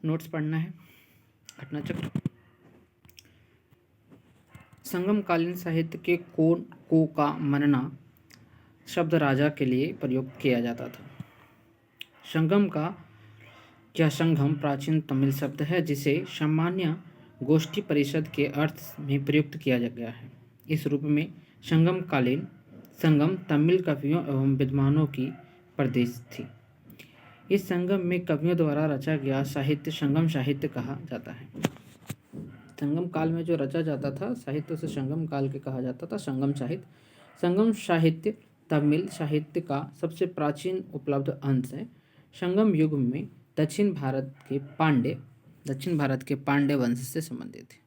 Notes पढ़ना है। घटना चक्र। संगम कालीन साहित्य के कोण को का मनना शब्द राजा के लिए प्रयोग किया जाता था। संगम का क्या संगम प्राचीन तमिल शब्द है जिसे सामान्य गोष्ठी परिषद के अर्थ में प्रयुक्त किया गया है। इस रूप में संगम कालीन संगम तमिल कवियों एवं विद्वानों की प्रदेश थी। इस संगम में कवियों द्वारा रचा गया साहित्य संगम साहित्य कहा जाता है। संगम काल में जो रचा जाता था साहित्य उसे संगम काल के कहा जाता था संगम साहित्य। संगम साहित्य तमिल साहित्य का सबसे प्राचीन उपलब्ध अंश है। संगम युग में दक्षिण भारत के पांड्य वंश से संबंधित है।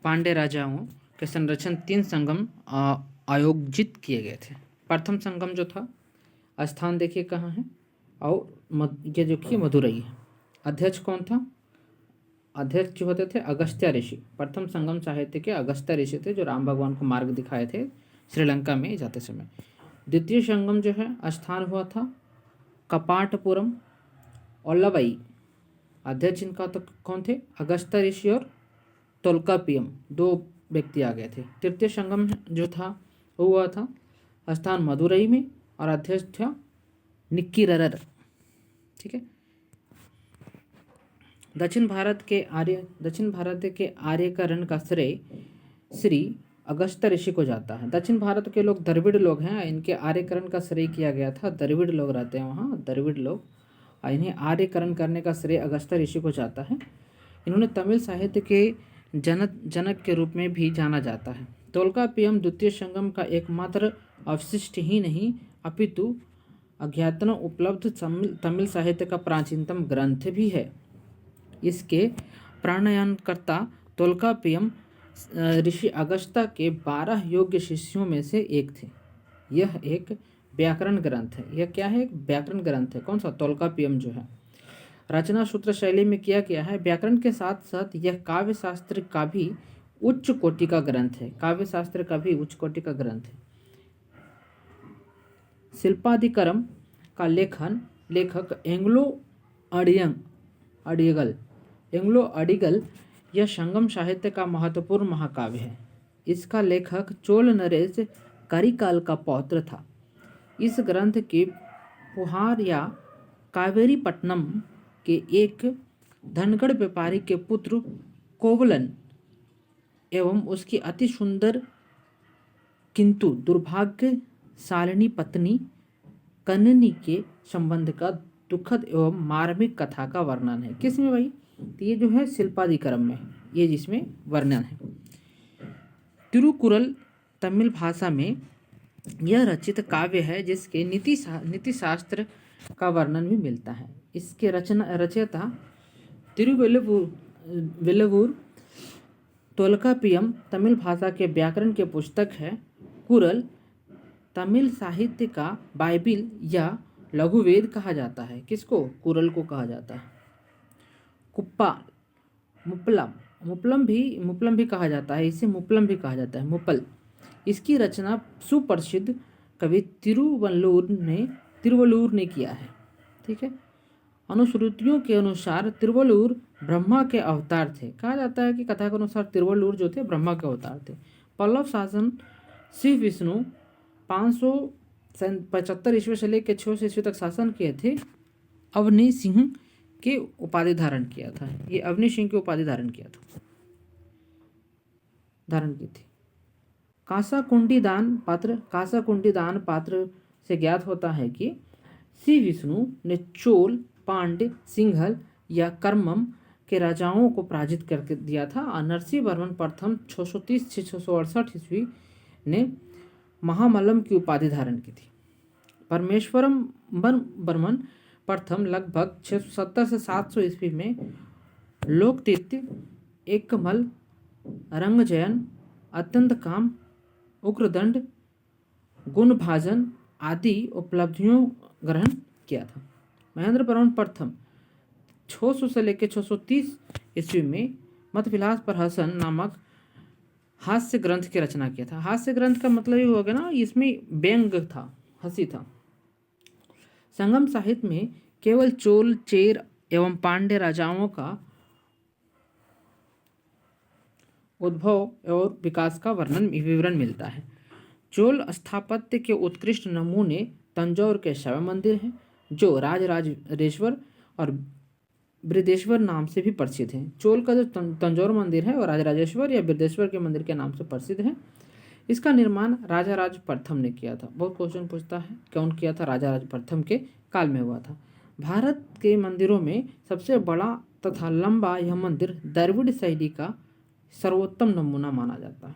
पांड्य राजाओं के संरक्षण 3 संगम आयोजित किए गए थे। प्रथम संगम जो था स्थान देखिए कहाँ है और ये जो कि मदुरई है। अध्यक्ष कौन था? अध्यक्ष जो होते थे अगस्त्य ऋषि। प्रथम संगम साहित्य के अगस्त्य ऋषि थे जो राम भगवान को मार्ग दिखाए थे श्रीलंका में जाते समय। द्वितीय संगम जो है स्थान हुआ था कपाटपुरम ओल्लवई। अध्यक्ष इनका तो कौन थे? अगस्त्य ऋषि और तोल्कापियम, 2 व्यक्ति आ गए थे। तृतीय संगम जो था वो हुआ था स्थान मदुरई में और अध्यक्ष था निक्कीरर। ठीक है। दक्षिण भारत के आर्यकरण का श्रेय श्री अगस्त्य ऋषि को जाता है। दक्षिण भारत के लोग द्रविड़ लोग हैं, इनके आर्यकरण का श्रेय किया गया था। द्रविड़ लोग रहते हैं वहाँ, द्रविड़ लोग, इन्हें आर्यकरण करने का श्रेय अगस्त्य ऋषि को जाता है। इन्होंने तमिल साहित्य के जनक के रूप में भी जाना जाता है। तोल्कापियम द्वितीय संगम का एकमात्र अवशिष्ट ही नहीं अपितु अज्ञातन उपलब्ध तमिल साहित्य का प्राचीनतम ग्रंथ भी है। इसके प्राणायानकर्ता तोल्कापियम ऋषि अगस्त्य के 12 योग्य शिष्यों में से एक थे। यह एक व्याकरण ग्रंथ है। यह क्या है? एक व्याकरण ग्रंथ है। कौन सा? तोल्कापियम जो है। रचना सूत्र शैली में किया गया है। व्याकरण के साथ साथ यह काव्य शास्त्र का भी उच्च कोटि का ग्रंथ है। काव्य शास्त्र का भी उच्च कोटि का ग्रंथ है। शिल्पाधिकरम का लेखक एंग्लो अडिगल यह संगम साहित्य का महत्वपूर्ण महाकाव्य है। इसका लेखक चोल नरेश करिकाल का पौत्र था। इस ग्रंथ के पुहार या कावेरीपट्टनम के एक धनगढ़ व्यापारी के पुत्र कोवलन एवं उसकी अति सुंदर किंतु दुर्भाग्यशालिनी पत्नी कन्नी के संबंध का दुखद एवं मार्मिक कथा का वर्णन है। किसमें भाई? तो ये जो है शिल्पाधिकरम में, ये जिसमें वर्णन है। तिरुकुरल तमिल भाषा में यह रचित काव्य है जिसके नीति शास्त्र का वर्णन भी मिलता है। इसके रचयिता तिरुवेल्लुवर तोल्कापियम तमिल भाषा के व्याकरण के पुस्तक है। कुरल तमिल साहित्य का बाइबिल या लघुवेद कहा जाता है। किसको? कुरल को कहा जाता है। कुप्पा मुप्पलम भी कहा जाता है। इसे मुप्पलम भी कहा जाता है। मुप्पल इसकी रचना सुप्रसिद्ध कवि तिरुवल्लुवर ने किया है। ठीक है। अनुश्रुतियों के अनुसार तिरुवल्लुवर ब्रह्मा के अवतार थे। कहा जाता है कि कथा के अनुसार तिरुवल्लुवर जो थे ब्रह्मा के अवतार थे। पल्लव शासन शिव विष्णु 575 ईस्वी से लेकर 600 ईस्वी तक शासन किए थे। अवनी सिंह के उपाधि धारण किया था। ये अवनी सिंह की उपाधि धारण की थी। कांसा कुंडी दान पात्र से ज्ञात होता है कि श्री विष्णु ने चोल, पांड्य, सिंघल या कर्मम के राजाओं को पराजित करके दिया था। नरसिंह वर्मन प्रथम 630 से 668 ईस्वी ने महामल्लम की उपाधि धारण की थी। परमेश्वरम वर्मन प्रथम लगभग 670 से 700 ईस्वी में लोकतीर्थ, एकमल, रंगजयन, अत्यंत काम, उग्रदंड, गुणभाजन आदि उपलब्धियों ग्रहण किया था। महेंद्र वर्मन प्रथम 600 से लेकर 630 ईस्वी में मतविलास पर हसन नामक हास्य ग्रंथ की रचना किया था। हास्य ग्रंथ का मतलब ये हो गया ना, इसमें व्यंग था, हंसी था। संगम साहित्य में केवल चोल, चेर एवं पांड्य राजाओं का उद्भव और विकास का विवरण मिलता है। चोल स्थापत्य के उत्कृष्ट नमूने तंजौर के शैव मंदिर हैं, जो राजराजेश्वर और बृहदेश्वर नाम से भी प्रसिद्ध हैं। चोल का जो तंजौर मंदिर है वो राजराजेश्वर या बृहदेश्वर के मंदिर के नाम से प्रसिद्ध है। इसका निर्माण राजा राज प्रथम ने किया था। बहुत क्वेश्चन पूछता है कौन किया था, राजा राज प्रथम के काल में हुआ था। भारत के मंदिरों में सबसे बड़ा तथा लंबा यह मंदिर द्रविड़ शैली का सर्वोत्तम नमूना माना जाता है।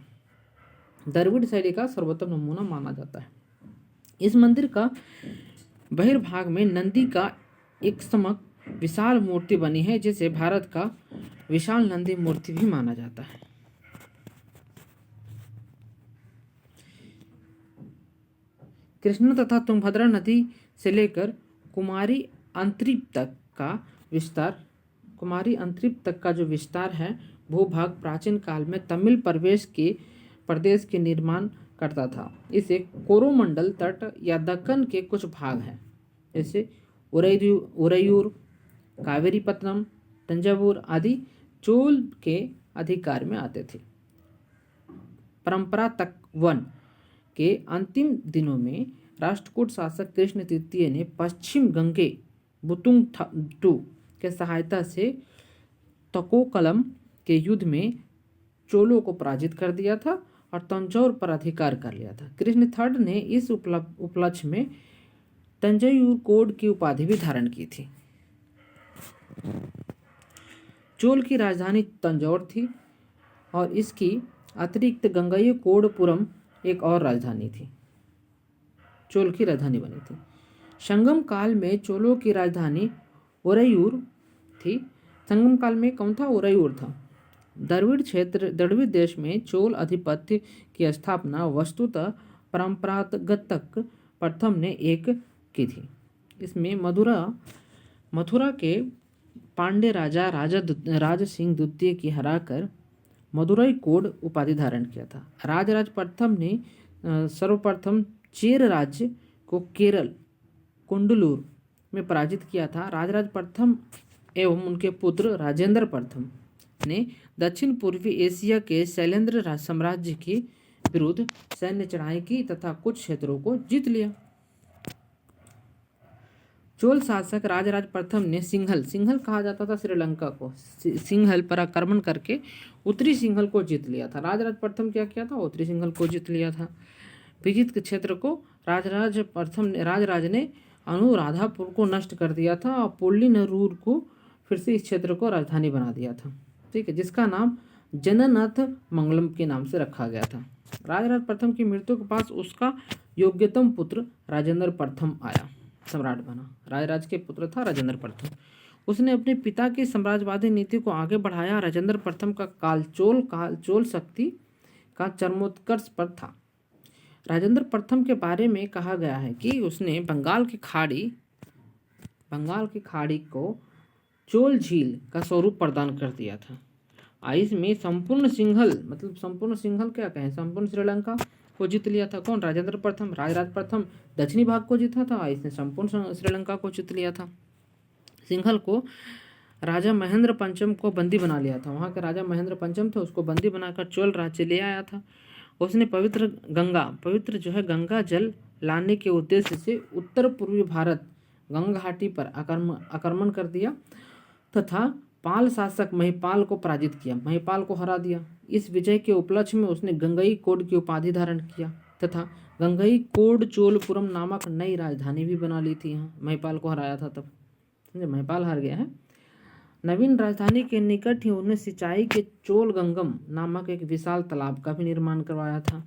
द्रविड़ शैली का सर्वोत्तम नमूना माना जाता है। इस मंदिर का बहिर्भाग में नंदी का एक समक विशाल मूर्ति बनी है, जिसे भारत का विशाल नंदी मूर्ति भी माना जाता है। कृष्णा तथा तुंगभद्रा नदी से लेकर कुमारी अंतरीप तक का जो विस्तार है, भूभाग प्राचीन काल में तमिल प्रदेश के निर्माण करता था। इसे कोरोमंडल तट या दक्कन के कुछ भाग हैं, जैसे उरैयूर, कावेरीपत्तनम, तंजावुर आदि चोल के अधिकार में आते थे। परंपरा तक वन के अंतिम दिनों में राष्ट्रकूट शासक कृष्ण तृतीय ने पश्चिम गंगे बुतुंगटू के सहायता से तकोकलम के युद्ध में चोलों को पराजित कर दिया था और तंजौर पर अधिकार कर लिया था। कृष्ण थर्ड ने इस उपलक्ष्य में तंजौर कोड की उपाधि भी धारण की थी। चोल की राजधानी तंजौर थी और इसकी अतिरिक्त गंगईकोंडपुरम एक और राजधानी थी, चोल की राजधानी बनी थी। संगम काल में चोलों की राजधानी उरैयूर थी। संगम काल में कौन था? उरैयूर था। द्रविड़ देश में चोल आधिपत्य की स्थापना वस्तुतः परंपरागत प्रथम ने एक की थी। इसमें मथुरा के पांड्य राज सिंह द्वितीय की हराकर मदुरई कोड उपाधि धारण किया था। राजराज प्रथम ने सर्वप्रथम चेर राज्य को केरल कुंडलूर में पराजित किया था। राजराज प्रथम एवं उनके पुत्र राजेंद्र प्रथम ने दक्षिण पूर्वी एशिया के शैलेंद्र साम्राज्य के विरुद्ध सैन्य चढ़ाई की तथा कुछ क्षेत्रों को जीत लिया। चोल शासक राजराज प्रथम ने सिंघल कहा जाता था श्रीलंका को, सिंघल पर आक्रमण करके उत्तरी सिंघल को जीत लिया था। राजराज प्रथम क्या किया था? उत्तरी सिंघल को जीत लिया था। विजित क्षेत्र को राजराज ने अनुराधापुर को नष्ट कर दिया था और पुल्लिनरूर को फिर से इस क्षेत्र को राजधानी बना दिया था, ठीक है, जिसका नाम जननाथ मंगलम के नाम से रखा गया था। राजराज प्रथम की मृत्यु के पास उसका योग्यतम पुत्र राजेंद्र प्रथम आया, सम्राट बना। राजराज के पुत्र था राजेंद्र प्रथम। उसने अपने पिता की साम्राज्यवादी नीति को आगे बढ़ाया। राजेंद्र प्रथम का काल चोल शक्ति का चरमोत्कर्ष पर था। राजेंद्र प्रथम के बारे में कहा गया है कि उसने बंगाल की खाड़ी को चोल झील का स्वरूप प्रदान कर दिया था। इसमें संपूर्ण सिंघल क्या कहें, संपूर्ण श्रीलंका को जीत लिया था। कौन? राजेंद्र प्रथम। राजराज प्रथम दक्षिणी भाग को जीता था, इसने संपूर्ण श्रीलंका को जीत लिया था। सिंघल को राजा महेंद्र पंचम को बंदी बना लिया था। वहाँ के राजा महेंद्र पंचम थे, उसको बंदी बनाकर चोल राज्य ले आया था। उसने पवित्र गंगा जल लाने के उद्देश्य से उत्तर पूर्वी भारत गंगा घाटी पर आक्रमण कर दिया तथा पाल शासक महिपाल को पराजित किया, महिपाल को हरा दिया। इस विजय के उपलक्ष्य में उसने गंगई कोड की उपाधि धारण किया तथा गंगई कोड चोलपुरम नामक नई राजधानी भी बना ली थी। यहाँ महिपाल को हराया था, तब समझे, महिपाल हार गया है। नवीन राजधानी के निकट ही उन्हें सिंचाई के चोल गंगम नामक एक विशाल तालाब का भी निर्माण करवाया था।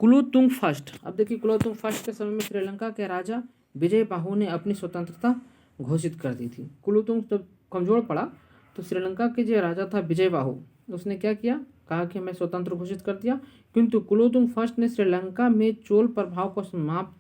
कुलोतुंग फर्स्ट, अब देखिए कुलोतुंग फर्स्ट के समय में श्रीलंका के राजा विजय बाहु ने अपनी स्वतंत्रता घोषित कर दी थी। कुलोतुंग जब कमजोर पड़ा तो श्रीलंका के जो राजा था विजय बाहु, उसने क्या किया, कहा कि मैं स्वतंत्र घोषित कर दिया। किंतु कुलोतुंग फर्स्ट ने श्रीलंका में चोल प्रभाव को समाप्त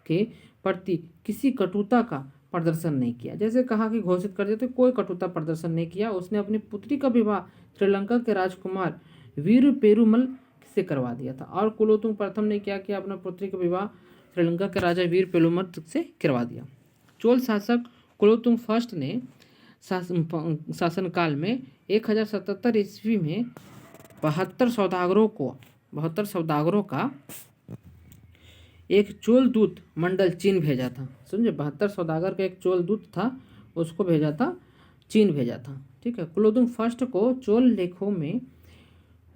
के प्रति किसी कटुता का प्रदर्शन नहीं किया। जैसे कहा कि घोषित कर दिया, तो कोई कटुता प्रदर्शन नहीं किया। उसने अपनी पुत्री का विवाह श्रीलंका के राजकुमार वीर पेरुमल से करवा दिया था। और कुलोतुंग प्रथम ने क्या किया, अपना पुत्री का विवाह श्रीलंका के राजा वीर पेरुमल से करवा दिया। चोल शासक कुलोतुंग फर्स्ट ने शासनकाल में 1077 ईस्वी में 72 सौदागरों का एक चोल दूत मंडल चीन भेजा था। समझे, 72 सौदागर का एक चोल दूत था, उसको भेजा था, चीन भेजा था। ठीक है। कुलोतुंग फर्स्ट को चोल लेखों में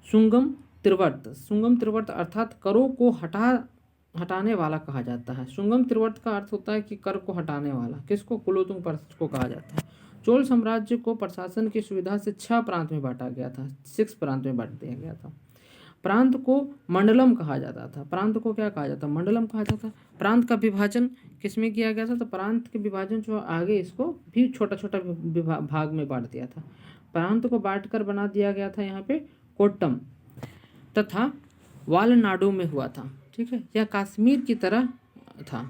सुंगम त्रिवर्त अर्थात करों को हटाने वाला कहा जाता है। सुंगम त्रिवर्त का अर्थ होता है कि कर को हटाने वाला। किसको? कुलोतुंग फर्स्ट को कहा जाता है। चोल साम्राज्य को प्रशासन की सुविधा से 6 प्रांत में बांटा गया था, 6 प्रांत में बांट दिया गया था। प्रांत को मंडलम कहा जाता था। प्रांत को क्या कहा जाता? मंडलम कहा जाता। प्रांत का विभाजन किसमें किया गया था? तो प्रांत के विभाजन जो आगे इसको भी छोटा छोटा भाग में बांट दिया था। प्रांत को बांटकर बना दिया गया था यहाँ पे कोट्टम तथा वालनाडु में हुआ था। ठीक है। यह कश्मीर की तरह था।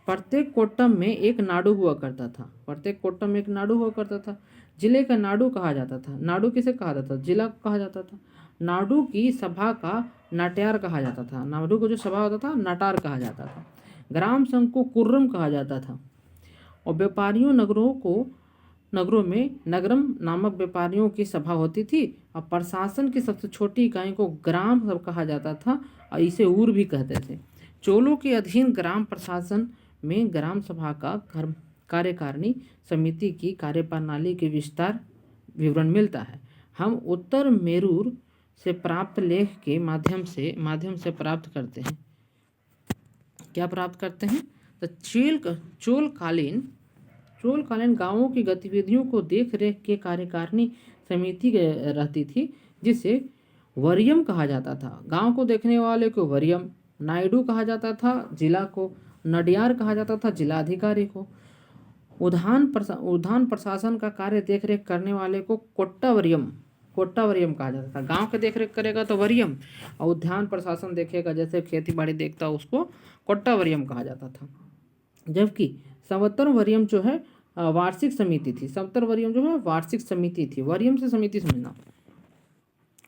प्रत्येक कोट्टम में एक नाडु हुआ करता था। प्रत्येक कोट्टम में एक नाडु हुआ करता था। जिले का नाडु कहा जाता था। नाडु किसे कहा जाता था? जिला कहा जाता था। नाडु की सभा का नाट्यार कहा जाता था। नाडु को जो सभा होता था नाटार कहा जाता था। ग्राम संघ को कुर्रम कहा जाता था। और व्यापारियों नगरों में नगरम नामक व्यापारियों की सभा होती थी। और प्रशासन की सबसे छोटी इकाई को ग्राम सब कहा जाता था और इसे ऊर भी कहते थे। चोलों के अधीन ग्राम प्रशासन में ग्राम सभा का कार्यकारिणी समिति की कार्यप्रणाली के विस्तार विवरण मिलता है। हम उत्तर मेरूर से प्राप्त लेख के माध्यम से प्राप्त करते हैं। क्या प्राप्त करते हैं? तो चोलकालीन गांवों की गतिविधियों को देख रेख के कार्यकारिणी समिति रहती थी, जिसे वरियम कहा जाता था। गांव को देखने वाले को वरियम, नायडू कहा जाता था, जिला को नडियार कहा जाता था, जिलाधिकारी को। उद्यान प्रशासन का कार्य देखरेख करने वाले को कोट्टावरियम कहा जाता था। गांव के देखरेख करेगा तो वरियम, और उद्यान प्रशासन देखेगा, जैसे खेती बाड़ी देखता उसको कोट्टावरियम कहा जाता था। जबकि संवत्तर वरियम जो है वार्षिक समिति थी। संवत्तर वरियम जो है वार्षिक समिति थी। वरियम से समिति समझना।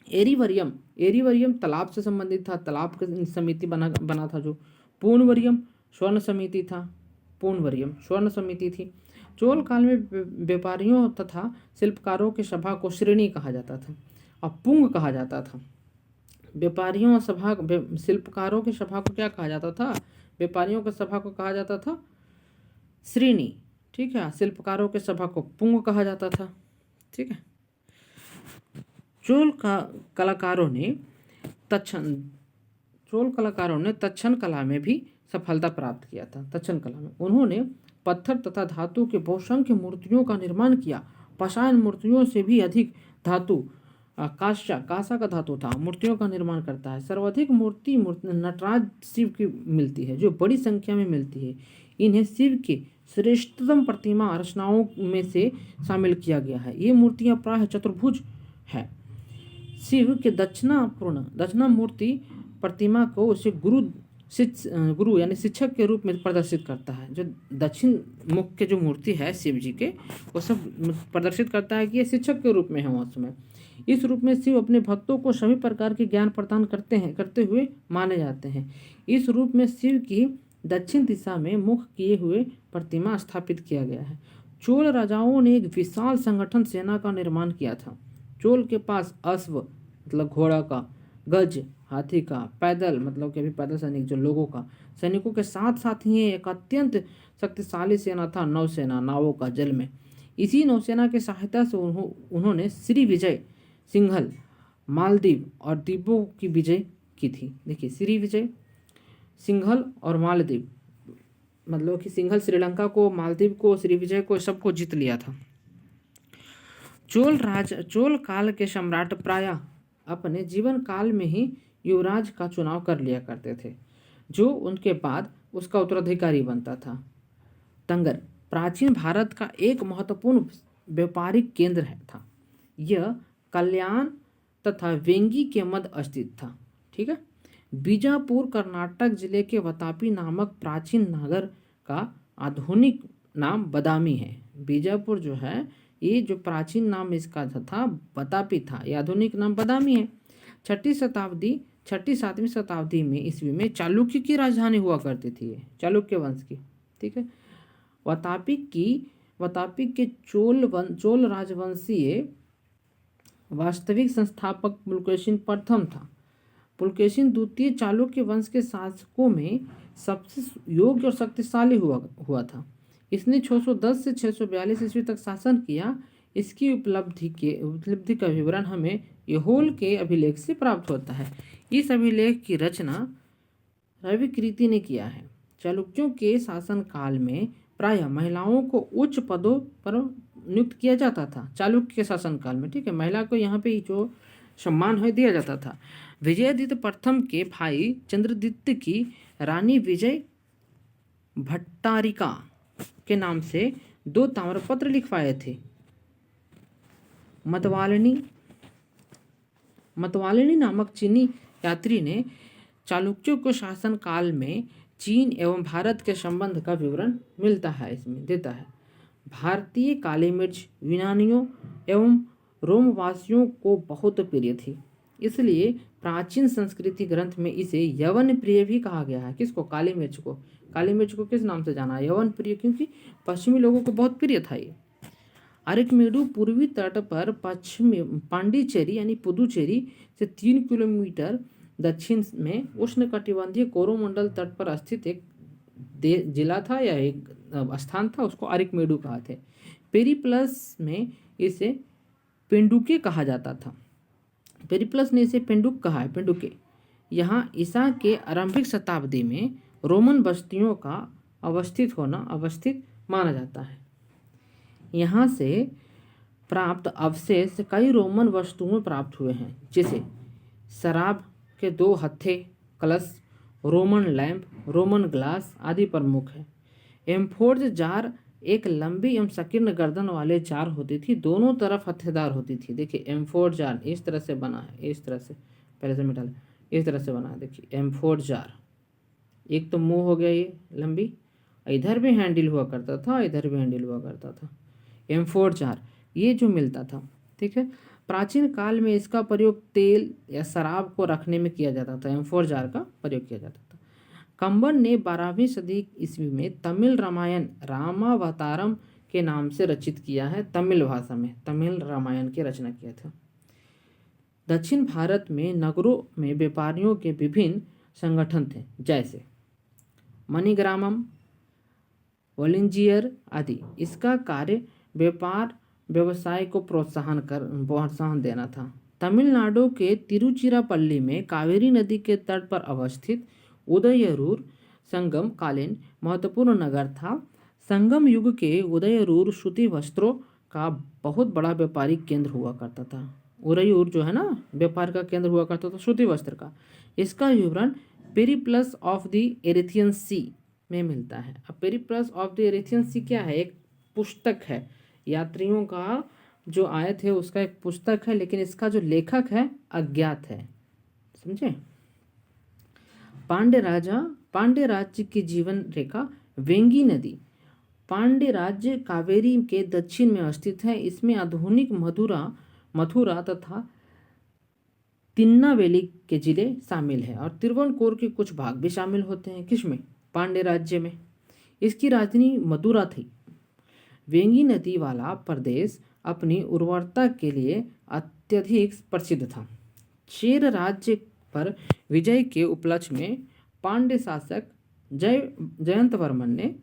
एरी वरियम तालाब से संबंधित था, तालाब की समिति बना था जो। पूर्ण वरियम स्वर्ण समिति थी। चोल काल में व्यापारियों तथा शिल्पकारों की सभा को श्रेणी कहा जाता था और पुंग कहा जाता था। शिल्पकारों की सभा को क्या कहा जाता था? व्यापारियों की सभा को कहा जाता था श्रेणी। ठीक है। शिल्पकारों की सभा को पुंग कहा जाता था। ठीक है। चोल कलाकारों ने तक्षण कला में भी सफलता प्राप्त किया था। तक्षण कला में उन्होंने पत्थर तथा धातु के बहुसंख्य मूर्तियों का निर्माण किया। पाषाण मूर्तियों से भी अधिक धातु कांसा का धातु था, मूर्तियों का निर्माण करता है। सर्वाधिक मूर्ति नटराज शिव की मिलती है, जो बड़ी संख्या में मिलती है। इन्हें शिव के श्रेष्ठतम प्रतिमा रचनाओं में से शामिल किया गया है। ये मूर्तियां प्रायः चतुर्भुज है। शिव के दक्षिणा मूर्ति प्रतिमा को उसे गुरु यानी शिक्षक के रूप में प्रदर्शित करता है। जो दक्षिण मुख के जो मूर्ति है शिव जी के, वो सब प्रदर्शित करता है कि ये शिक्षक के रूप में है उस समय। इस रूप में शिव अपने भक्तों को सभी प्रकार के ज्ञान प्रदान करते हुए माने जाते हैं। इस रूप में शिव की दक्षिण दिशा में मुख किए हुए प्रतिमा स्थापित किया गया है। चोल राजाओं ने एक विशाल संगठन सेना का निर्माण किया था। चोल के पास अश्व मतलब घोड़ा का, गज हाथी का, पैदल मतलब कि अभी पैदल सैनिक जो लोगों का, सैनिकों के साथ साथ ही एक अत्यंत शक्तिशाली सेना था नौसेना, नावों का जल में। इसी नौसेना की सहायता से उन्होंने श्री विजय, सिंघल, मालदीव और द्वीपों की विजय की थी। देखिए श्री विजय, सिंघल और मालदीव, मतलब कि सिंघल श्रीलंका को, मालदीव को, श्री विजय को, सबको जीत लिया था। चोल काल के सम्राट प्रायः अपने जीवन काल में ही युवराज का चुनाव कर लिया करते थे, जो उनके बाद उसका उत्तराधिकारी बनता था। तंगर प्राचीन भारत का एक महत्वपूर्ण व्यापारिक केंद्र था। यह कल्याण तथा वेंगी के मध्य स्थित था। ठीक है। बीजापुर कर्नाटक जिले के वतापी नामक प्राचीन नगर का आधुनिक नाम बदामी है। बीजापुर जो है, ये जो प्राचीन नाम इसका था बतापी था, ये आधुनिक नाम बदामी है। 6वीं 7वीं में ईस्वी में चालुक्य की राजधानी हुआ करती थी, ये चालुक्य वंश की। ठीक है। वातापी के चोल राजवंशीय वास्तविक संस्थापक पुलकेशिन प्रथम था। पुलकेशिन द्वितीय चालुक्य वंश के शासकों में सबसे योग्य और शक्तिशाली हुआ था। इसने 610 से 642 ईस्वी तक शासन किया। इसकी उपलब्धि का विवरण हमें यहोल के अभिलेख से प्राप्त होता है। इस अभिलेख की रचना रविकृति ने किया है। चालुक्यों के शासनकाल में प्रायः महिलाओं को उच्च पदों पर नियुक्त किया जाता था। चालुक्य के शासनकाल में, ठीक है, महिला को यहाँ पे जो सम्मान है दिया जाता था। विजयादित्य प्रथम के भाई चंद्रदित्य की रानी विजय भट्टारिका के नाम से 2 ताम्रपत्र लिखवाए थे। मतवालिनी नामक चीनी यात्री ने चालुक्यों को शासन काल में चीन एवं भारत के संबंध का विवरण मिलता है, इसमें देता है। भारतीय काली मिर्च यूनानियों एवं रोमवासियों को बहुत प्रिय थी, इसलिए प्राचीन संस्कृति ग्रंथ में इसे यवन प्रिय भी कहा गया है। किसको? काली मिर्च को। काली मिर्च को किस नाम से जाना है? यवन प्रिय, क्योंकि पश्चिमी लोगों को बहुत प्रिय था ये। अरिकमेडु पूर्वी तट पर पश्चिमी पांडिचेरी यानी पुदुचेरी से 3 किलोमीटर दक्षिण में उष्णकटिबंधीय कोरोमंडल तट पर स्थित एक जिला था या एक स्थान था, उसको अरिकमेडु कहते थे। पेरिप्लस में इसे पेंडुके कहा जाता था। पेरिप्लस ने इसे पेंडुक कहा है, पेंडुके। यहाँ ईसा के आरंभिक शताब्दी में रोमन बस्तियों का अवस्थित माना जाता है। यहाँ से प्राप्त अवशेष कई रोमन वस्तुओं प्राप्त हुए हैं, जैसे शराब के 2 हत्थे, कलश, रोमन लैंप, रोमन ग्लास आदि प्रमुख है। एम्फोर्ज जार एक लंबी एवं संकीर्ण गर्दन वाले जार होती थी, दोनों तरफ हत्थेदार होती थी। देखिए एम्फोर्ज जार इस तरह से बना है, इस तरह से, पहले से मिटा लें, इस तरह से बना है। देखिए एम्फोर्ज जार, एक तो मुंह हो गया ये लंबी, इधर भी हैंडल हुआ करता था, इधर भी हैंडल हुआ करता था। एम्फोर्ज जार ये जो मिलता था, ठीक है। प्राचीन काल में इसका प्रयोग तेल या शराब को रखने में किया जाता था। एम्फोर्ज जार का प्रयोग किया जाता था। कंबन ने 12वीं सदी ईस्वी में तमिल रामायण रामावतारम के नाम से रचित किया है। तमिल भाषा में तमिल रामायण की रचना किया था। दक्षिण भारत में नगरों में व्यापारियों के विभिन्न संगठन थे, जैसे मणिग्रामम, वॉलेंजियर आदि। इसका कार्य व्यापार व्यवसाय को प्रोत्साहन देना था। तमिलनाडु के तिरुचिरापल्ली में कावेरी नदी के तट पर अवस्थित उदयरूर संगम कालीन महत्वपूर्ण नगर था। संगम युग के उदयरूर सूती वस्त्रों का बहुत बड़ा व्यापारिक केंद्र हुआ करता था। उदयरूर जो है ना, व्यापार का केंद्र हुआ करता था सूती वस्त्र का। इसका विवरण पेरिप्लस ऑफ द एरिथियन सी में मिलता है। अब पेरिप्लस ऑफ द एरिथियन सी क्या है? एक पुस्तक है, यात्रियों का जो आए थे उसका एक पुस्तक है, लेकिन इसका जो लेखक है अज्ञात है, समझे। पांड्य राज्य की जीवन रेखा वेंगी नदी पांड्य राज्य कावेरी के दक्षिण में स्थित है। इसमें आधुनिक मथुरा तथा तिन्नावेली के जिले शामिल है और तिरुवनकोर के कुछ भाग भी शामिल होते हैं। किसमें? पांड्य राज्य में। इसकी राजधानी मदुरा थी। वेंगी नदी वाला प्रदेश अपनी उर्वरता के लिए अत्यधिक प्रसिद्ध था। चेर राज्य पर विजय के उपलक्ष्य में पांड्य शासक जयंत वर्मन ने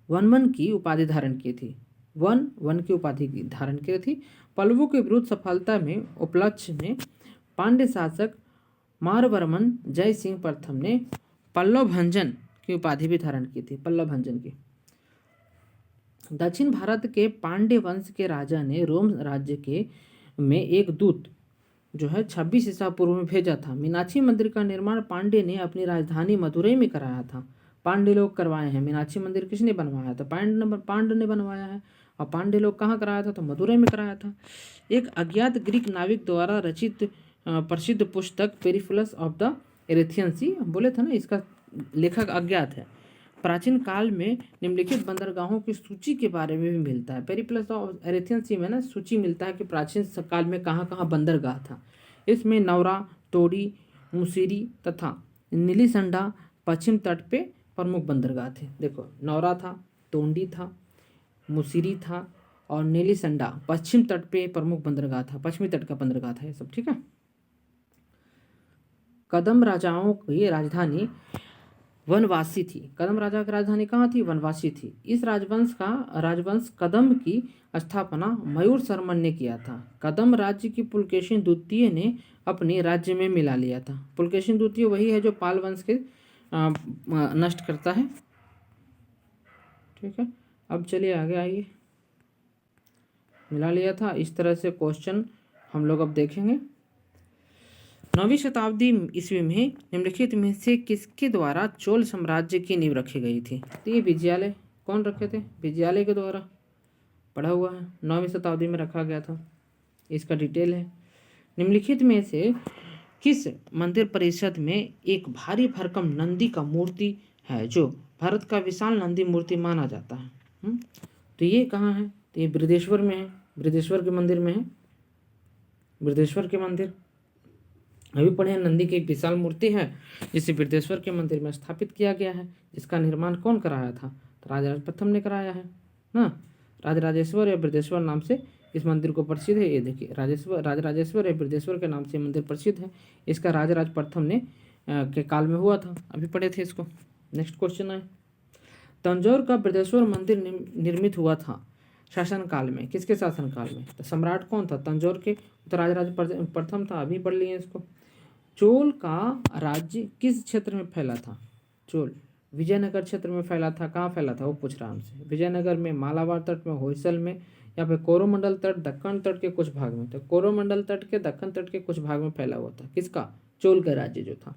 वन की उपाधि धारण की थी। वन की उपाधि धारण की थी। पल्लवों के विरुद्ध सफलता में उपलक्ष्य में पांड्य शासक मारवर्मन जय सिंह प्रथम ने पल्लव भंजन की उपाधि भी धारण की थी। पल्लव भंजन की। दक्षिण भारत के पांड्य वंश के राजा ने रोम राज्य में एक दूत जो है 26 ईसा पूर्व में भेजा था। मीनाक्षी मंदिर का निर्माण पांड्य ने अपनी राजधानी मदुरई में कराया था। पांड्य लोग करवाए हैं। मीनाक्षी मंदिर किसने बनवाया था? पांड्य ने बनवाया है। और पांड्य लोग कहाँ कराया था? तो मदुरई में कराया था। एक अज्ञात ग्रीक नाविक द्वारा रचित प्रसिद्ध पुस्तक पेरिप्लस ऑफ द एरिथियन सी, बोले थे ना इसका लेखक अज्ञात है। प्राचीन काल में निम्नलिखित बंदरगाहों की सूची के बारे में भी मिलता है। पेरिप्लस ऑफ एरेथियन सी में ना सूची मिलता है कि प्राचीन काल में कहाँ कहाँ बंदरगाह था। इसमें नौरा, तोड़ी, मुसीरी तथा नीलीसंडा पश्चिम तट पे प्रमुख बंदरगाह थे। देखो, नौरा था, तोंडी था, मुसीरी था और नीलीसंडा पश्चिम तट पे प्रमुख बंदरगाह था, पश्चिमी तट का बंदरगाह था ये सब। ठीक है। कदम राजाओं की राजधानी वनवासी थी। कदम राजा की राजधानी कहाँ थी? वनवासी थी। इस राजवंश कदम की स्थापना मयूर शर्मन ने किया था। कदम राज्य की पुलकेशिन द्वितीय ने अपने राज्य में मिला लिया था। पुलकेशिन द्वितीय वही है जो पाल वंश के नष्ट करता है। ठीक है, अब चलिए आगे आइए। मिला लिया था, इस तरह से क्वेश्चन हम लोग अब देखेंगे। 9वीं शताब्दी ईस्वी में निम्नलिखित में से किसके द्वारा चोल साम्राज्य की नींव रखी गई थी? तो ये विजयालय। कौन रखे थे? विजयालय के द्वारा पढ़ा हुआ है, 9वीं शताब्दी में रखा गया था। इसका डिटेल है। निम्नलिखित में से किस मंदिर परिषद में एक भारी भरकम नंदी का मूर्ति है जो भारत का विशाल नंदी मूर्ति माना जाता है? तो ये कहाँ है? तो ये बृहदेश्वर में है, बृहदेश्वर के मंदिर में है। बृहदेश्वर के मंदिर अभी पढ़े हैं। नंदी की एक विशाल मूर्ति है जिसे बृहदेश्वर के मंदिर में स्थापित किया गया है। जिसका निर्माण कौन कराया था? तो राजराज प्रथम ने कराया है ना। राजराजेश्वर या बृहदेश्वर नाम से इस मंदिर को प्रसिद्ध है। ये देखिए, राजराजेश्वर या बृहदेश्वर के नाम से मंदिर प्रसिद्ध है। इसका राजराज प्रथम ने के काल में हुआ था, अभी पढ़े थे इसको। नेक्स्ट क्वेश्चन है, तंजौर का बृहदेश्वर मंदिर निर्मित हुआ था शासन काल में? किसके शासन काल में? तो सम्राट कौन था तंजौर के? तो राजराज प्रथम था, अभी पढ़ लिए इसको। चोल का राज्य किस क्षेत्र में फैला था? चोल विजयनगर क्षेत्र में फैला था। कहाँ फैला था वो पूछ रहा हमसे। विजयनगर में, मालाबार तट में, होयसल में या फिर कोरोमंडल तट, दक्कन तट के कुछ भाग में? तो कोरोमंडल तट के, दक्कन तट के कुछ भाग में फैला हुआ था। किसका? चोल का राज्य जो था।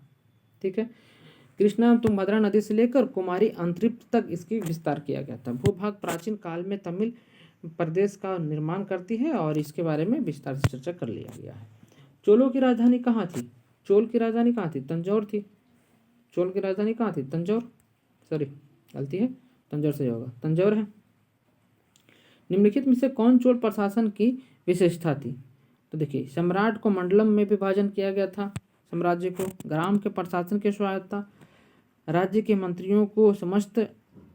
ठीक है। कृष्णा तुंगभद्रा नदी से लेकर कुमारी अंतरिक्ष तक इसकी विस्तार किया गया था। भूभाग प्राचीन काल में तमिल प्रदेश का निर्माण करती है और इसके बारे में विस्तार से चर्चा कर लिया गया है। चोलों की राजधानी कहाँ थी? चोल की राजधानी कहाँ थी? तंजौर थी। चोल की राजधानी कहाँ थी? तंजौर, सॉरी गलती है, तंजौर से होगा, तंजौर है। निम्नलिखित में से कौन चोल प्रशासन की विशेषता थी? तो देखिए, सम्राट को मंडलम में विभाजन किया गया था, साम्राज्य को। ग्राम के प्रशासन की स्वायत्ता, राज्य के मंत्रियों को समस्त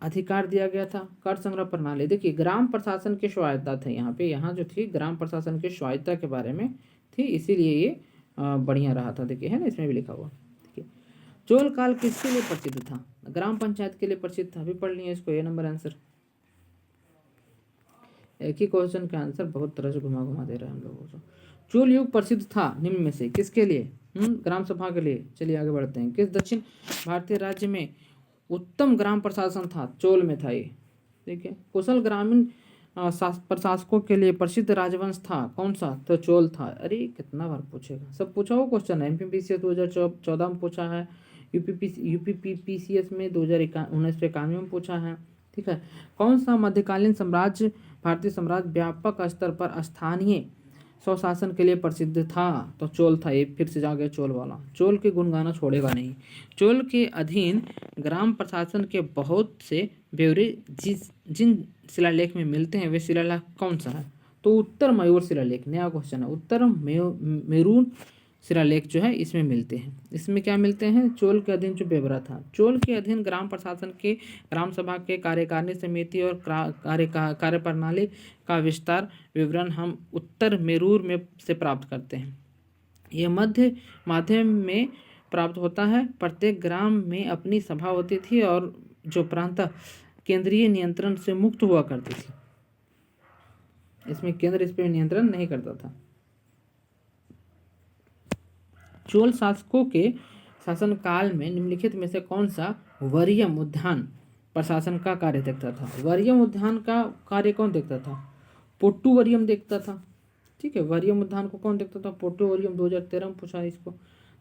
अधिकार दिया गया था। कर संग्रह प्रणाली, देखिए ग्राम प्रशासन की स्वायत्ता थे यहाँ पे। यहाँ जो थी ग्राम प्रशासन की स्वायत्ता के बारे में थी, इसीलिए ये बढ़िया रहा था। देखिए है ना, इसमें भी लिखा हुआ। देखिए, चोल काल किसके लिए प्रसिद्ध था? ग्राम पंचायत के लिए प्रसिद्ध था, अभी पढ़ लिए इसको। ये नंबर आंसर, एक ही क्वेश्चन का आंसर बहुत तरह से घुमा घुमा दे रहा है हम लोगों को। चोल युग प्रसिद्ध था निम्न में से किसके लिए? ग्राम सभा के लिए। चलिए आगे बढ़ते हैं। किस दक्षिण भारतीय राज्य में उत्तम ग्राम प्रशासन था? चोल में था ये। ठीक है। कुशल ग्रामीण प्रशासकों के लिए प्रसिद्ध राजवंश था कौन सा? तो चोल था। अरे कितना बार पूछेगा, सब पूछा हुआ क्वेश्चन है। MPPCS 2014 में पूछा है, UPPCS में 2019 में पूछा है। ठीक है। कौन सा मध्यकालीन साम्राज्य भारतीय साम्राज्य व्यापक स्तर पर स्थानीय स्वशासन के लिए प्रसिद्ध था? तो चोल था। ये फिर से जा गया चोल वाला। चोल के गुण गाना छोड़ेगा नहीं। चोल के अधीन ग्राम प्रशासन के बहुत से ब्यौरे जिन शिलालेख में मिलते हैं वे शिलालेख कौन सा है? तो उत्तर मयूर शिलालेख, नया क्वेश्चन है। उत्तर मेरून शिलालेख जो है इसमें मिलते हैं। इसमें क्या मिलते हैं? चोल के अधीन जो ब्यौरा था। चोल के अधीन ग्राम प्रशासन के, ग्राम सभा के, कार्यकारिणी समिति और कार्यप्रणाली का विस्तार विवरण हम उत्तर मेरूर में से प्राप्त करते हैं। यह माध्यम में प्राप्त होता है। प्रत्येक ग्राम में अपनी सभा होती थी और जो प्रांत केंद्रीय नियंत्रण से मुक्त हुआ करती थी। इसमें केंद्र इस पर नियंत्रण नहीं करता था। चोल शासकों के शासन काल में निम्नलिखित में से कौन सा वरियम उद्यान प्रशासन का कार्य देखता था? वरियम उद्यान का कार्य कौन देखता था? पोट्टू वरियम देखता था। ठीक है, वरियम उद्यान को कौन देखता था? पोट्टू वरियम। 2013 में पूछा इसको।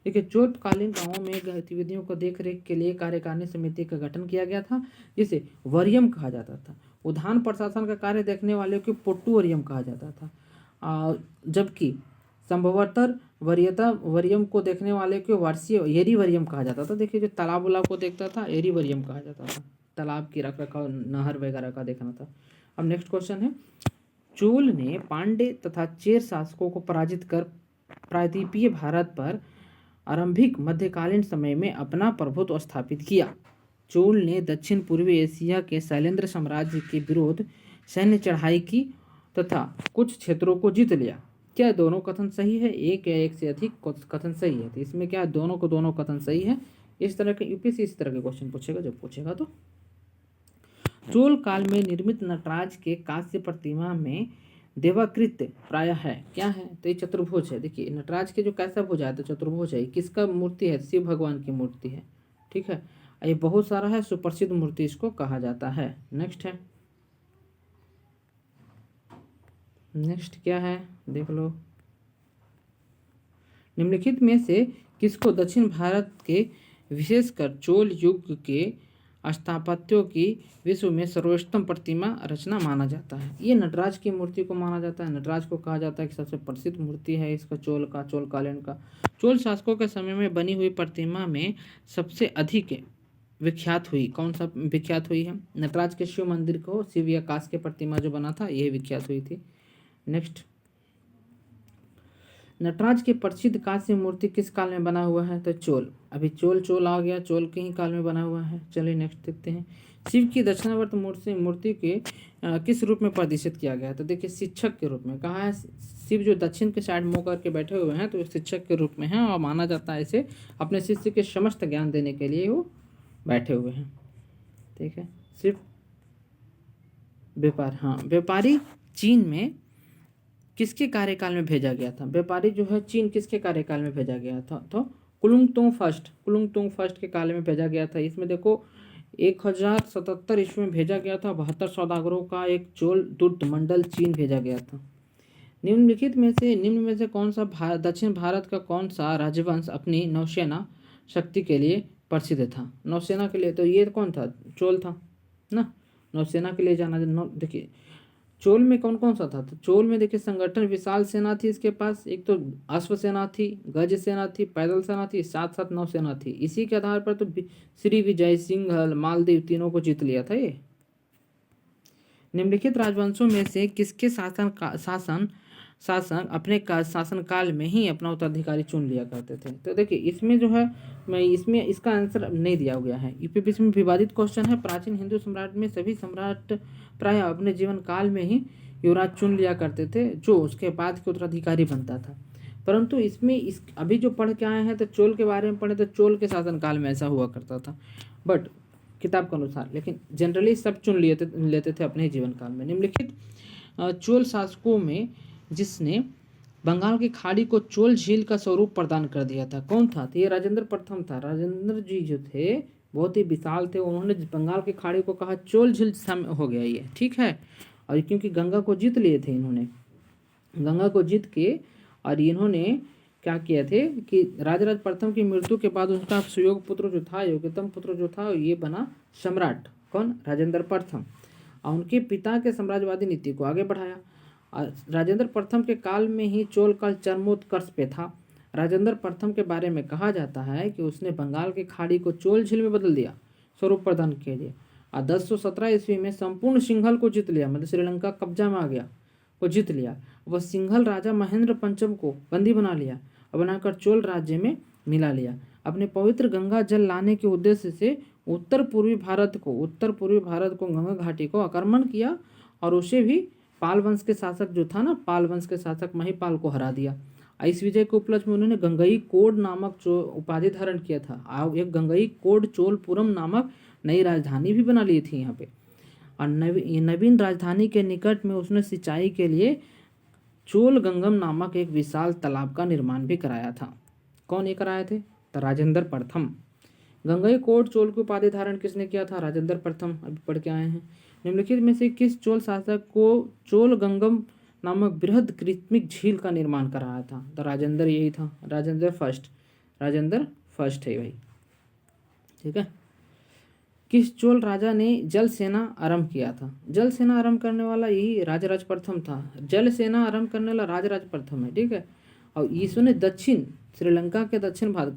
देखिए, चोलकालीन गांवों में गतिविधियों को देखरेख के लिए कार्यकारिणी समिति का गठन किया गया था जिसे वरियम कहा जाता था। उद्यान प्रशासन का कार्य देखने वाले को पोट्टू वरियम कहा जाता था, जबकि संभवतः वरियम को देखने वाले को वार्षीय एरी वरियम कहा जाता था। देखिए, जो तालाब उलाब को देखता था एरी वरियम कहा जाता था। तालाब की रख रखाव, नहर वगैरह का देखना था। अब नेक्स्ट क्वेश्चन है, चोल ने पांड्य तथा चेर शासकों को पराजित कर प्रायद्वीपीय भारत पर आरंभिक मध्यकालीन समय में अपना प्रभुत्व स्थापित किया। चोल ने दक्षिण पूर्वी एशिया के शैलेंद्र साम्राज्य के विरुद्ध सैन्य चढ़ाई की तथा कुछ क्षेत्रों को जीत लिया। क्या दोनों कथन सही है? एक या एक से अधिक कथन सही है, तो इसमें क्या दोनों को दोनों कथन सही है। इस तरह के यूपीएससी इस तरह के क्वेश्चन पूछेगा, जब पूछेगा तो। चोल काल में निर्मित नटराज के कांस्य प्रतिमा में देवाकृत प्राय है, क्या है? तो ये चतुर्भुज है। देखिए नटराज के जो कैसा भुज है तो चतुर्भुज है। किसका मूर्ति है? शिव भगवान की मूर्ति है, ठीक है। ये बहुत सारा है, सुप्रसिद्ध मूर्ति इसको कहा जाता है। नेक्स्ट है, नेक्स्ट क्या है देख लो, निम्नलिखित में से किसको दक्षिण भारत के विशेषकर चोल युग के स्थापत्यों की विश्व में सर्वोत्तम प्रतिमा रचना माना जाता है? ये नटराज की मूर्ति को माना जाता है। नटराज को कहा जाता है कि सबसे प्रसिद्ध मूर्ति है इसका, चोल कालीन का। चोल शासकों के समय में बनी हुई प्रतिमा में सबसे अधिक विख्यात हुई, कौन सा विख्यात हुई है? नटराज के शिव मंदिर को, शिव या कांस्य के प्रतिमा जो बना था, यह विख्यात हुई थी। नेक्स्ट, नटराज की प्रसिद्ध कांस्य मूर्ति किस काल में बना हुआ है? तो चोल। अभी चोल आ गया, चोल के ही काल में बना हुआ है। चलिए नेक्स्ट देखते हैं, शिव की दक्षिणावर्त मूर्ति के किस रूप में प्रदर्शित किया गया? तो देखिए शिक्षक के रूप में। कहा है शिव जो दक्षिण के साइड मुँह करके बैठे हुए हैं, तो शिक्षक के रूप में हैं और माना जाता है इसे अपने शिष्य के समस्त ज्ञान देने के लिए वो बैठे हुए हैं, ठीक है। शिव व्यापार, हाँ व्यापारी चीन में किसके कार्यकाल में भेजा गया था? व्यापारी जो है चीन किसके कार्यकाल में भेजा गया था? तो कुलुंगतुंग फर्स्ट के काल में भेजा गया था। इसमें देखो 1077 ईस्वी में भेजा गया था। 72 सौदागरों का एक चोल दूत मंडल चीन भेजा गया था। निम्न में से कौन सा दक्षिण भारत का कौन सा राजवंश अपनी नौसेना शक्ति के लिए प्रसिद्ध था? नौसेना के लिए तो ये कौन था? चोल था ना। नौसेना के लिए जाना, देखिए चोल में कौन कौन सा था? तो चोल में देखिए संगठन विशाल सेना थी इसके पास। एक तो अश्व सेना थी, गज सेना थी, पैदल सेना थी, साथ साथ नौसेना थी। इसी के आधार पर तो श्री विजय सिंघल, मालदीव तीनों को जीत लिया था ये। निम्नलिखित राजवंशों में से किसके शासन अपने शासनकाल में ही अपना उत्तराधिकारी चुन लिया करते थे? तो देखिए इसमें जो है, मैं इसमें इसका आंसर नहीं दिया गया है। यूपीएससी में विवादित क्वेश्चन है। प्राचीन हिंदू सम्राट में सभी सम्राट प्राय अपने जीवन काल में ही युवराज चुन लिया करते थे, जो उसके बाद के उत्तराधिकारी बनता था। परंतु इसमें अभी जो पढ़ के आए हैं तो चोल के बारे में पढ़े, तो चोल के शासनकाल में ऐसा हुआ करता था, बट किताब के अनुसार। लेकिन जनरली सब चुन लेते थे अपने जीवन काल में। निम्नलिखित चोल शासकों में जिसने बंगाल की खाड़ी को चोल झील का स्वरूप प्रदान कर दिया था, कौन था? तो ये राजेंद्र प्रथम था। राजेंद्र जी जो थे बहुत ही विशाल थे। उन्होंने बंगाल की खाड़ी को कहा चोल झील हो गया ये, ठीक है। और क्योंकि गंगा को जीत लिए थे इन्होंने, गंगा को जीत के, और इन्होंने क्या किया थे कि राजराज प्रथम की मृत्यु के बाद उनका सुयोग पुत्र जो था, योग्यतम पुत्र जो था, ये बना सम्राट। कौन? राजेंद्र प्रथम। और उनके पिता के साम्राज्यवादी नीति को आगे बढ़ाया। राजेंद्र प्रथम के काल में ही चोल काल चरमोत्कर्ष पे था। राजेंद्र प्रथम के बारे में कहा जाता है कि उसने बंगाल की खाड़ी को चोल झील में बदल दिया स्वरूप प्रदान के लिए। और 1017 ईस्वी में संपूर्ण सिंघल को जीत लिया, मतलब श्रीलंका कब्जा में आ गया, को जीत लिया। वह सिंघल राजा महेंद्र पंचम को बंदी बना लिया और बनाकर चोल राज्य में मिला लिया। अपने पवित्र गंगा जल लाने के उद्देश्य से उत्तर पूर्वी भारत को गंगा घाटी को आक्रमण किया, और उसे भी पाल वंश के शासक जो था ना, पाल वंश के शासक महिपाल को हरा दिया। इस विजय के उपलक्ष्य में उन्होंने गंगई कोड नामक उपाधि धारण किया था। एक गंगई कोड चोलपुरम नामक नई राजधानी भी बना ली थी यहाँ पे। और नवीन राजधानी के निकट में उसने सिंचाई के लिए चोल गंगम नामक एक विशाल तालाब का निर्माण भी कराया था। कौन ये कराए थे? तो राजेंद्र प्रथम। गंगई कोट चोल की उपाधि धारण किसने किया था? राजेंद्र प्रथम। अभी पढ़ के आए हैं। निम्नलिखित में से किस चोल शासक को चोल गंगम नामक बृहद कृत्रिम झील का निर्माण कराया था? तो राजेंद्र यही था, राजेंद्र फर्स्ट है भाई, ठीक है। किस चोल राजा ने जल सेना आरंभ किया था? जल सेना आरंभ करने वाला यही राजराज प्रथम था। जल सेना आरंभ करने वाला राजराज प्रथम है, ठीक है। और इसने श्रीलंका के दक्षिण भाग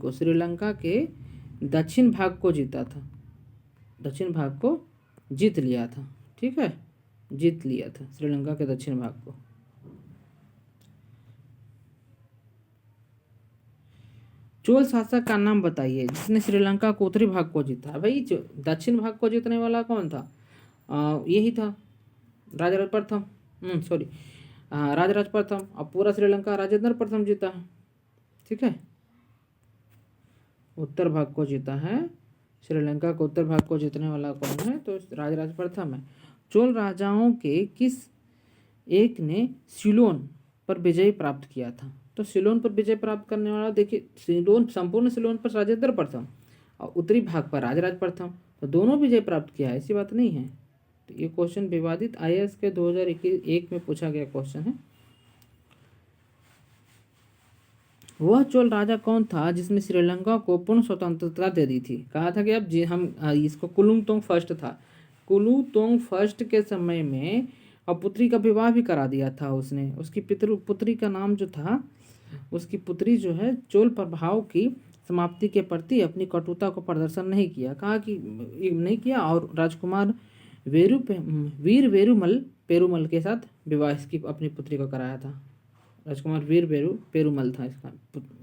को जीता था। दक्षिण भाग को जीत लिया था। ठीक है, जीत लिया था श्रीलंका के दक्षिण भाग को। चोल शासक का नाम बताइए जिसने श्रीलंका को उत्तरी भाग को जीता। भाई जो दक्षिण भाग को जीतने वाला कौन था? यही था राजराज प्रथम। सॉरी, राजराज प्रथम। अब पूरा श्रीलंका राजेंद्र प्रथम जीता है। ठीक है, उत्तर भाग को जीता है श्रीलंका को। उत्तर भाग को जीतने वाला कौन है? तो राजराज प्रथम है। चोल राजाओं के किस एक ने सिलोन पर विजय प्राप्त किया था? तो सिलोन पर विजय प्राप्त करने वाला देखिए, सिलोन, संपूर्ण सिलोन पर राजेंद्र प्रथम और उत्तरी भाग पर राजराज प्रथम, तो दोनों विजय प्राप्त किया है, ऐसी बात नहीं है। तो ये क्वेश्चन विवादित IAS के 2021 में पूछा गया क्वेश्चन है। वह चोल राजा कौन था जिसने श्रीलंका को पूर्ण स्वतंत्रता दे दी थी? कहा था कि अब जी हम इसको कुलुंगतोंग फर्स्ट था। कुलुंगतोंग फर्स्ट के समय में और पुत्री का विवाह भी करा दिया था उसने। उसकी पुत्री का नाम जो था, उसकी पुत्री जो है चोल प्रभाव की समाप्ति के प्रति अपनी कटुता को प्रदर्शन नहीं किया, कहा कि नहीं किया, और राजकुमार वीर पेरुमल के साथ विवाह इसकी अपनी पुत्री को कराया था। राजकुमार वीर पेरुमल था इसका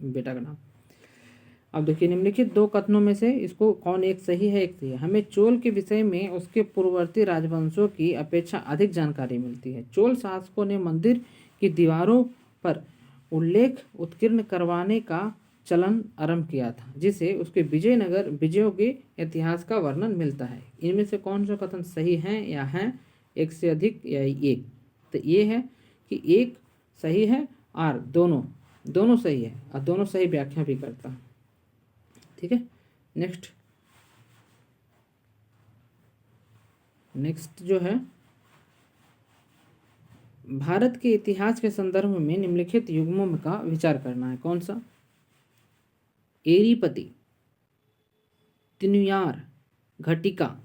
बेटा का नाम। अब देखिए, निम्नलिखित दो कथनों में से इसको कौन एक सही है, एक सही है? हमें चोल के विषय में उसके पूर्ववर्ती राजवंशों की अपेक्षा अधिक जानकारी मिलती है। चोल शासकों ने मंदिर की दीवारों पर उल्लेख उत्कीर्ण करवाने का चलन आरंभ किया था, जिसे उसके विजयों के इतिहास का वर्णन मिलता है। इनमें से कौन सा कथन सही है या है एक से अधिक या एक? तो ये है कि एक सही है और दोनों सही है, और दोनों सही व्याख्या भी करता है। ठीक है, नेक्स्ट जो है, भारत के इतिहास के संदर्भ में निम्नलिखित युग्मों का विचार करना है। कौन सा? एरीपति, तिनुयार, घटिका,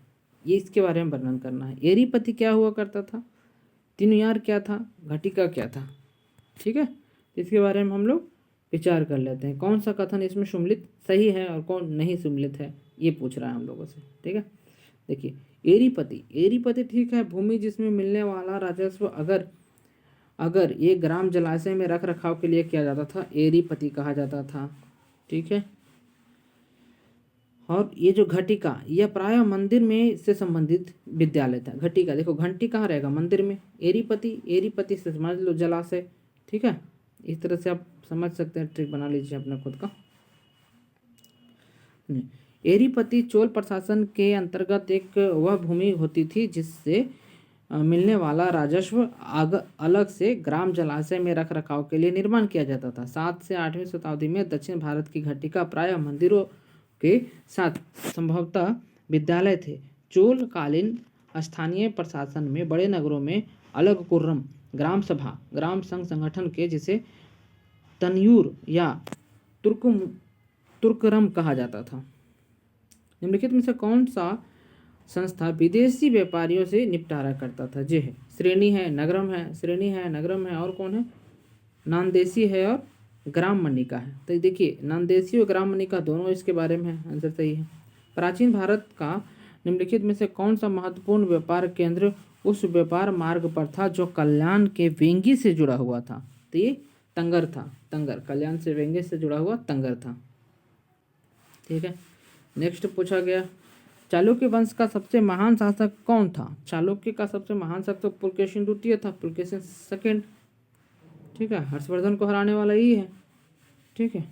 ये इसके बारे में वर्णन करना है। एरीपति क्या हुआ करता था, तिनुयार क्या था, घटिका क्या था? ठीक है, इसके बारे में हम लोग विचार कर लेते हैं। कौन सा कथन इसमें सम्मिलित सही है और कौन नहीं सम्मिलित है, ये पूछ रहा है हम लोगों से। ठीक है, देखिए, एरीपति ठीक है, भूमि जिसमें मिलने वाला राजस्व अगर ये ग्राम जलाशय में रख रखाव के लिए किया जाता था, एरीपति कहा जाता था। ठीक है, और ये जो घटिका, यह प्रायः मंदिर में से संबंधित विद्यालय था। घटिका देखो, घंटी कहाँ रहेगा? मंदिर में। एरीपति से समझ लो जलाशय। ठीक है, इस तरह से आप समझ सकते हैं, ट्रिक बना लीजिए अपना खुद का। एरीपति चोल प्रशासन के अंतर्गत एक वह भूमि होती थी जिससे मिलने वाला राजस्व अलग से ग्राम जलाशय में रख रखाव के लिए निर्माण किया जाता था। 7 से 8वीं शताब्दी में दक्षिण भारत की घटिका प्रायः मंदिरों के साथ संभवतः विद्यालय थे। चोल कालीन स्थानीय प्रशासन में बड़े नगरों में अलग कुर्रम, ग्राम सभा, ग्राम संघ संगठन के, जिसे तनयूर या तुर्करम कहा जाता था। निम्नलिखित में से कौन सा संस्था विदेशी व्यापारियों से निपटारा करता था? जे है श्रेणी है, नगरम है, और कौन है? नानदेशी है और ग्राम मणिका है। तो देखिए, नानदेशी और ग्राम मणिका दोनों इसके बारे में है, आंसर सही है। प्राचीन भारत का निम्नलिखित में से कौन सा महत्वपूर्ण व्यापार केंद्र उस व्यापार मार्ग पर था जो कल्याण के वेंगी से जुड़ा हुआ था? तो ये तंगर था। तंगर, कल्याण से वेंगी से जुड़ा हुआ तंगर था। ठीक है, नेक्स्ट पूछा गया, चालुक्य वंश का सबसे महान शासक कौन था? चालुक्य का सबसे महान शासक तो पुलकेशिन द्वितीय था, पुलकेशिन सेकंड। ठीक है, हर्षवर्धन को हराने वाला ही है। ठीक है।